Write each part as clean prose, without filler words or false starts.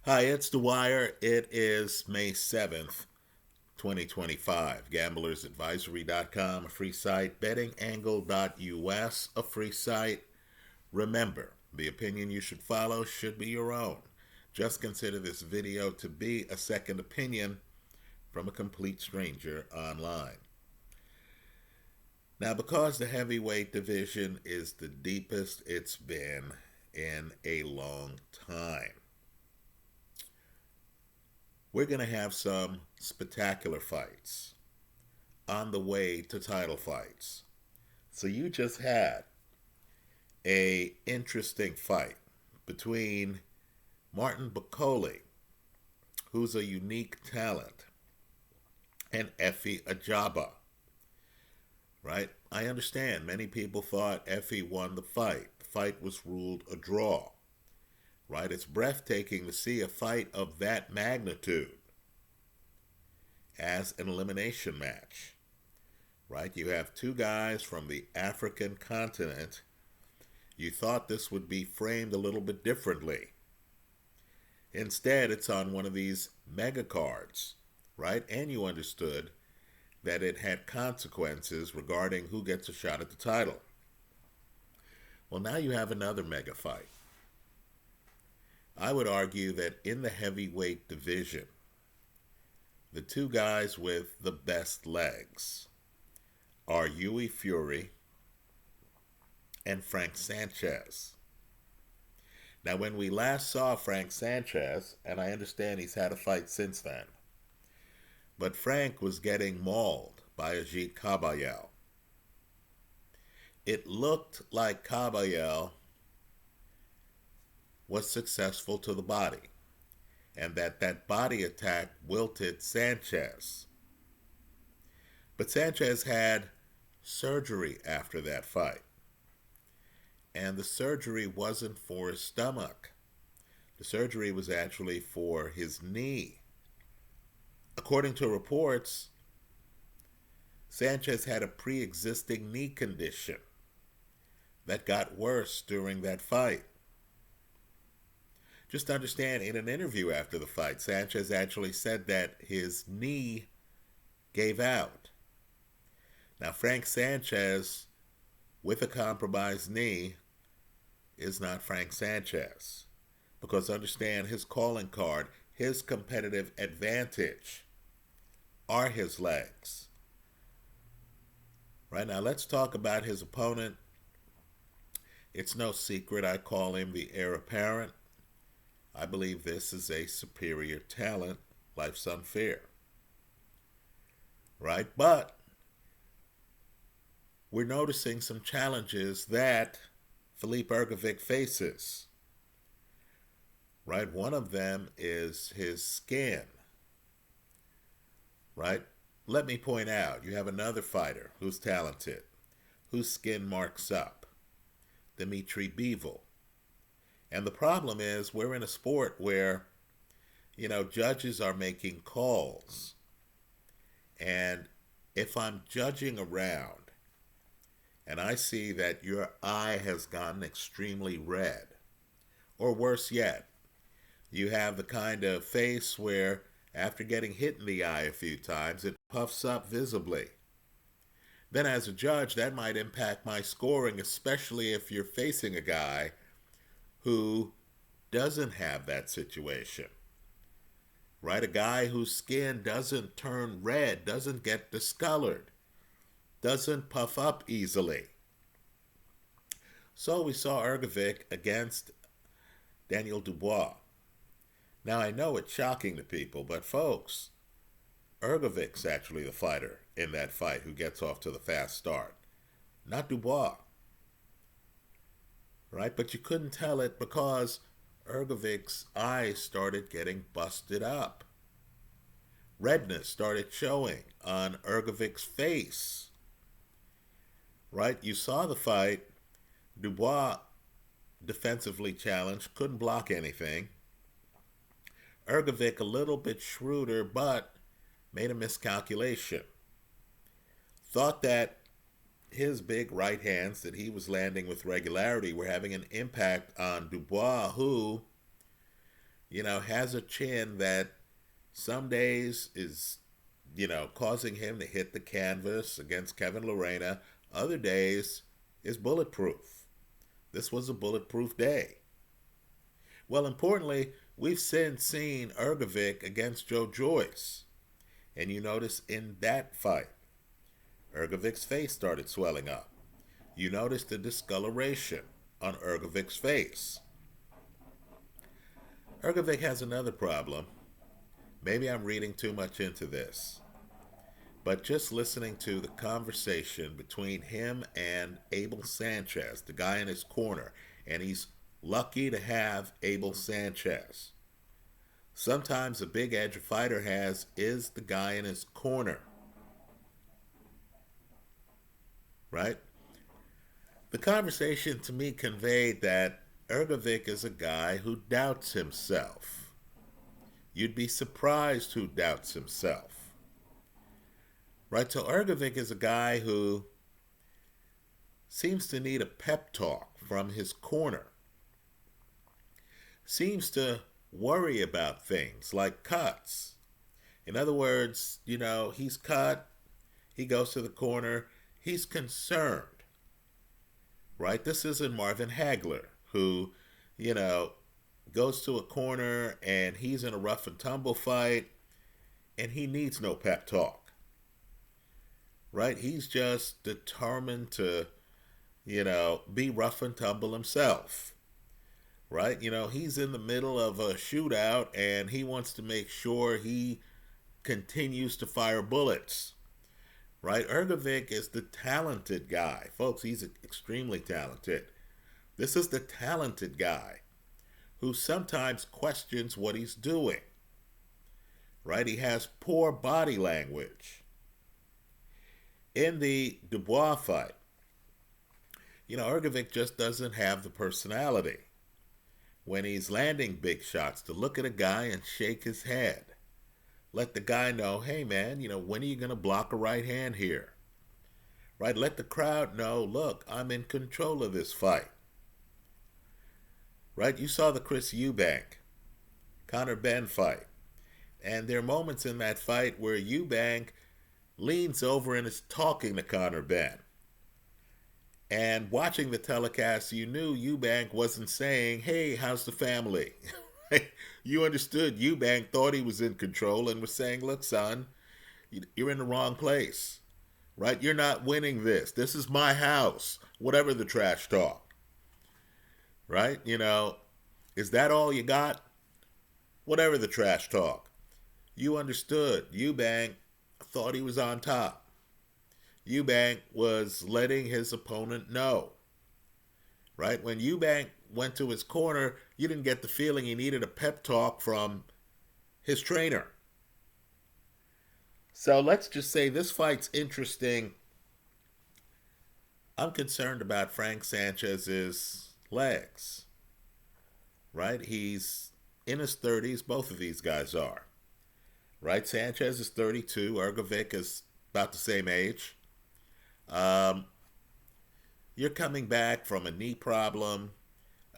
Hi, it's Dwyer. It is May 7th, 2025. GamblersAdvisory.com, a free site. BettingAngle.us, a free site. Remember, the opinion you should follow should be your own. Just consider this video to be a second opinion from a complete stranger online. Now, because the heavyweight division is the deepest it's been in a long time, we're going to have some spectacular fights on the way to title fights. So you just had a interesting fight between Martin Bakole, who's a unique talent, and Effie Ajaba, right? I understand many people thought Effie won the fight. The fight was ruled a draw, right? It's breathtaking to see a fight of that magnitude as an elimination match, right? You have two guys from the African continent. You thought this would be framed a little bit differently. Instead, it's on one of these mega cards, right? And you understood that it had consequences regarding who gets a shot at the title. Well, now you have another mega fight. I would argue that in the heavyweight division, the two guys with the best legs are Yui Fury and Frank Sanchez. Now, when we last saw Frank Sanchez, and I understand he's had a fight since then, but Frank was getting mauled by Ajit Kabayel. It looked like Kabayel was successful to the body, and that body attack wilted Sanchez. But Sanchez had surgery after that fight, and the surgery wasn't for his stomach. The surgery was actually for his knee. According to reports, Sanchez had a pre-existing knee condition that got worse during that fight. Just understand, in an interview after the fight, Sanchez actually said that his knee gave out. Now, Frank Sanchez, with a compromised knee, is not Frank Sanchez. Because understand, his calling card, his competitive advantage are his legs. Right now, let's talk about his opponent. It's no secret I call him the heir apparent. I believe this is a superior talent. Life's unfair. Right? But we're noticing some challenges that Filip Hrgovic faces. Right? One of them is his skin. Right? Let me point out, you have another fighter who's talented, whose skin marks up, Dmitry Bivol. And the problem is, we're in a sport where, judges are making calls. And if I'm judging around and I see that your eye has gotten extremely red, or worse yet, you have the kind of face where after getting hit in the eye a few times, it puffs up visibly. Then as a judge, that might impact my scoring, especially if you're facing a guy who doesn't have that situation. Right? A guy whose skin doesn't turn red, doesn't get discolored, doesn't puff up easily. So we saw Hrgovic against Daniel Dubois. Now, I know it's shocking to people, but folks, Hrgovic's actually the fighter in that fight who gets off to the fast start, not Dubois. Right? But you couldn't tell it because Hrgovic's eyes started getting busted up. Redness started showing on Hrgovic's face. Right? You saw the fight. Dubois, defensively challenged, couldn't block anything. Hrgovic a little bit shrewder, but made a miscalculation. Thought that his big right hands that he was landing with regularity were having an impact on Dubois, who has a chin that some days is, causing him to hit the canvas against Kevin Lorena. Other days is bulletproof. This was a bulletproof day. Well, importantly, we've since seen Hrgovic against Joe Joyce. And you notice in that fight, Hrgovic's face started swelling up. You notice the discoloration on Hrgovic's face. Hrgovic has another problem. Maybe I'm reading too much into this. But just listening to the conversation between him and Abel Sanchez, the guy in his corner, and he's lucky to have Abel Sanchez. Sometimes the big edge a fighter has is the guy in his corner. Right? The conversation to me conveyed that Hrgovic is a guy who doubts himself. You'd be surprised who doubts himself. Right? So Hrgovic is a guy who seems to need a pep talk from his corner. Seems to worry about things like cuts. In other words, he's cut, he goes to the corner, he's concerned. Right? This isn't Marvin Hagler, who, goes to a corner and he's in a rough and tumble fight and he needs no pep talk. Right? He's just determined to, be rough and tumble himself. Right? He's in the middle of a shootout and he wants to make sure he continues to fire bullets. Right? Hrgovic is the talented guy. Folks, he's extremely talented. This is the talented guy who sometimes questions what he's doing. Right? He has poor body language. In the Dubois fight, Hrgovic just doesn't have the personality when he's landing big shots to look at a guy and shake his head. Let the guy know, hey man, when are you going to block a right hand here? Right? Let the crowd know, look, I'm in control of this fight. Right? You saw the Chris Eubank, Conor Benn fight. And there are moments in that fight where Eubank leans over and is talking to Conor Benn. And watching the telecast, you knew Eubank wasn't saying, hey, how's the family? You understood Eubank thought he was in control and was saying, look, son, you're in the wrong place. Right? You're not winning this. This is my house. Whatever the trash talk. Right? Is that all you got? Whatever the trash talk. You understood. Eubank thought he was on top. Eubank was letting his opponent know. Right? When Eubank went to his corner, you didn't get the feeling he needed a pep talk from his trainer. So let's just say this fight's interesting. I'm concerned about Frank Sanchez's legs. Right? He's in his 30s. Both of these guys are. Right? Sanchez is 32. Hrgovic is about the same age. You're coming back from a knee problem.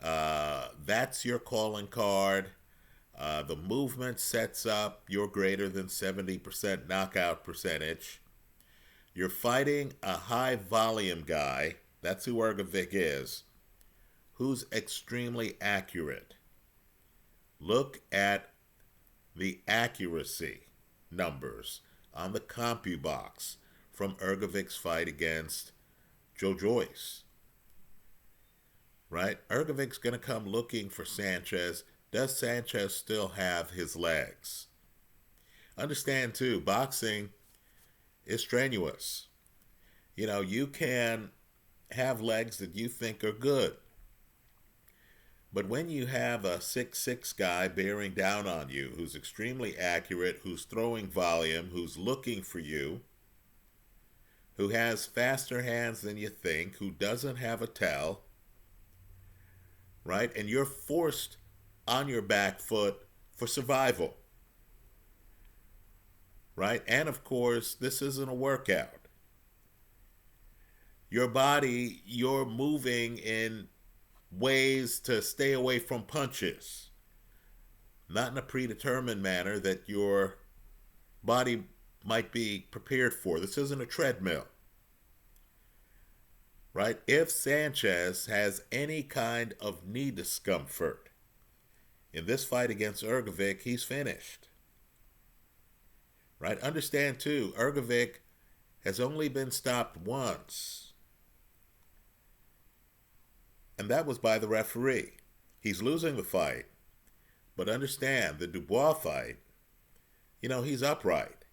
That's your calling card. The movement sets up your greater than 70% knockout percentage. You're fighting a high volume guy. That's who Hrgovic is. Who's extremely accurate. Look at the accuracy numbers on the CompuBox from Hrgovic's fight against Joe Joyce. Right? Hrgovic's going to come looking for Sanchez. Does Sanchez still have his legs? Understand, too, boxing is strenuous. You can have legs that you think are good. But when you have a 6'6" guy bearing down on you, who's extremely accurate, who's throwing volume, who's looking for you, who has faster hands than you think, who doesn't have a tell, right? And you're forced on your back foot for survival, right? And of course, this isn't a workout. Your body, you're moving in ways to stay away from punches. not in a predetermined manner that your body might be prepared for. This isn't a treadmill, right? If Sanchez has any kind of knee discomfort in this fight against Hrgovic, he's finished, right? Understand too, Hrgovic has only been stopped once, and that was by the referee. He's losing the fight, but understand the Dubois fight, he's upright,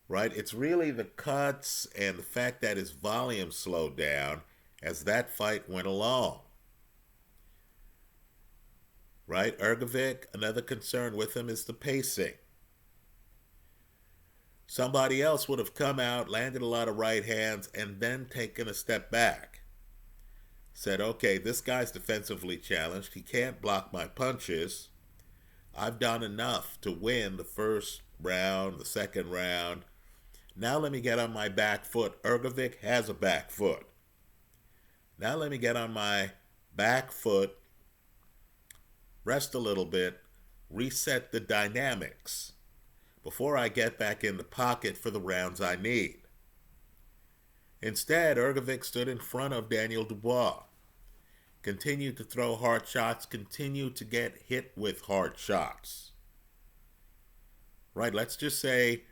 right? It's really the cuts and the fact that his volume slowed down as that fight went along, right? Hrgovic, another concern with him is the pacing. Somebody else would have come out, landed a lot of right hands, and then taken a step back. Said, okay, this guy's defensively challenged. He can't block my punches. I've done enough to win the first round, the second round. Now let me get on my back foot. Hrgovic has a back foot. Now let me get on my back foot, rest a little bit, reset the dynamics before I get back in the pocket for the rounds I need. Instead, Hrgovic stood in front of Daniel Dubois, continued to throw hard shots, continued to get hit with hard shots. Right, let's just say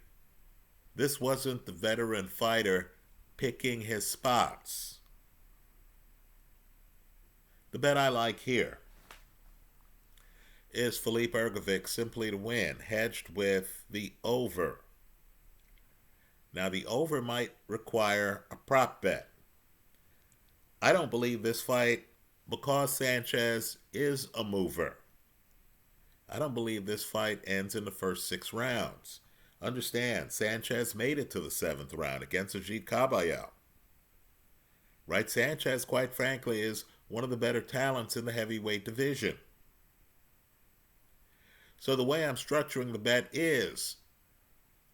this wasn't the veteran fighter picking his spots. The bet I like here is Filip Hrgovic simply to win, hedged with the over. Now, the over might require a prop bet. I don't believe this fight, because Sanchez is a mover, I don't believe this fight ends in the first 6 rounds. Understand, Sanchez made it to the 7th round against Hrgovic. Right? Sanchez, quite frankly, is one of the better talents in the heavyweight division. So the way I'm structuring the bet is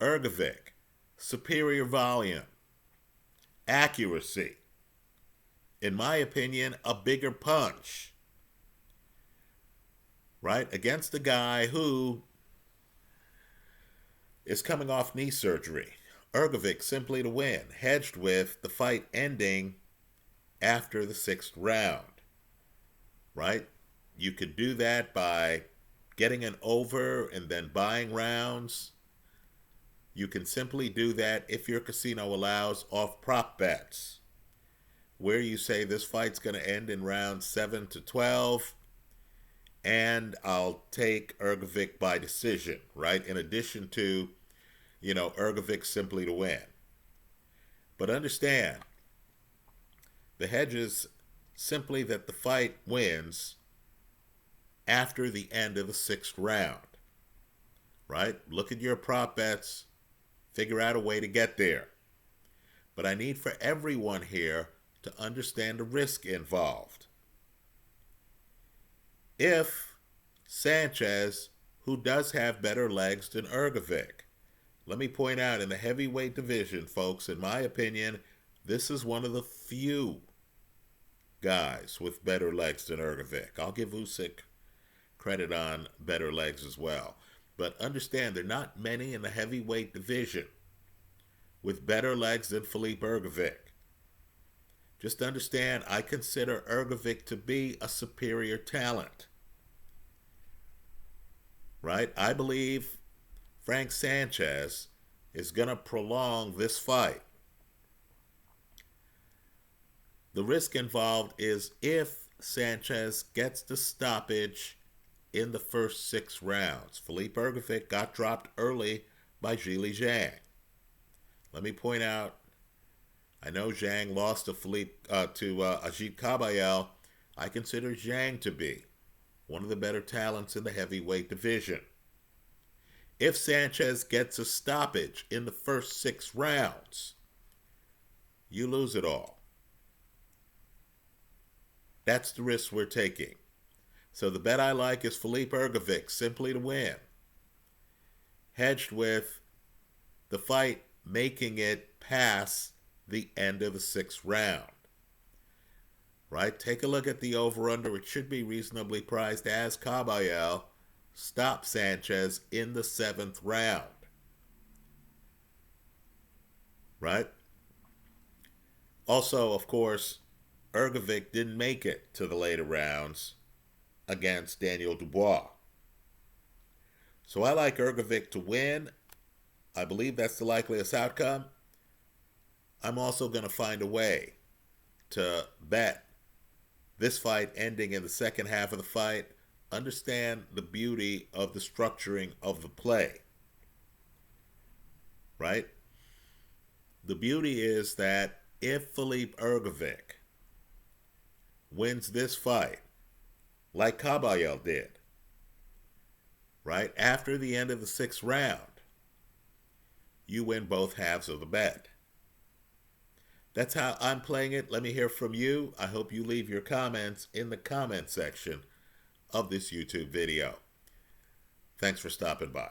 Hrgovic, superior volume, accuracy, in my opinion, a bigger punch, right? Against a guy who is coming off knee surgery. Hrgovic simply to win, hedged with the fight ending after the 6th round, right? You could do that by getting an over and then buying rounds. You can simply do that, if your casino allows, off prop bets, where you say this fight's going to end in rounds 7 to 12, and I'll take Hrgovic by decision, right? In addition to, Hrgovic simply to win. But understand, the hedge is simply that the fight wins after the end of the 6th round, right? Look at your prop bets, figure out a way to get there. But I need for everyone here to understand the risk involved. If Sanchez, who does have better legs than Hrgovic, let me point out, in the heavyweight division, folks, in my opinion, this is one of the few guys with better legs than Hrgovic. I'll give Usyk credit on better legs as well. But understand, there are not many in the heavyweight division with better legs than Filip Hrgovic. Just understand, I consider Hrgovic to be a superior talent, right? I believe Frank Sanchez is going to prolong this fight. The risk involved is if Sanchez gets the stoppage in the first 6 rounds. Filip Hrgovic got dropped early by Zhilei Zhang. Let me point out, I know Zhang lost to Ajit Kabayel. I consider Zhang to be one of the better talents in the heavyweight division. If Sanchez gets a stoppage in the first 6 rounds, you lose it all. That's the risk we're taking. So the bet I like is Filip Hrgovic simply to win, hedged with the fight making it past the end of the 6th round. Right? Take a look at the over-under. It should be reasonably priced as Kabayel stop Sanchez in the 7th round. Right? Also, of course, Hrgovic didn't make it to the later rounds against Daniel Dubois. So I like Hrgovic to win. I believe that's the likeliest outcome. I'm also going to find a way to bet this fight ending in the second half of the fight. Understand the beauty of the structuring of the play. Right? The beauty is that if Filip Hrgovic wins this fight, like Caballel did, right, after the end of the 6th round, you win both halves of the bet. That's how I'm playing it. Let me hear from you. I hope you leave your comments in the comment section of this YouTube video. Thanks for stopping by.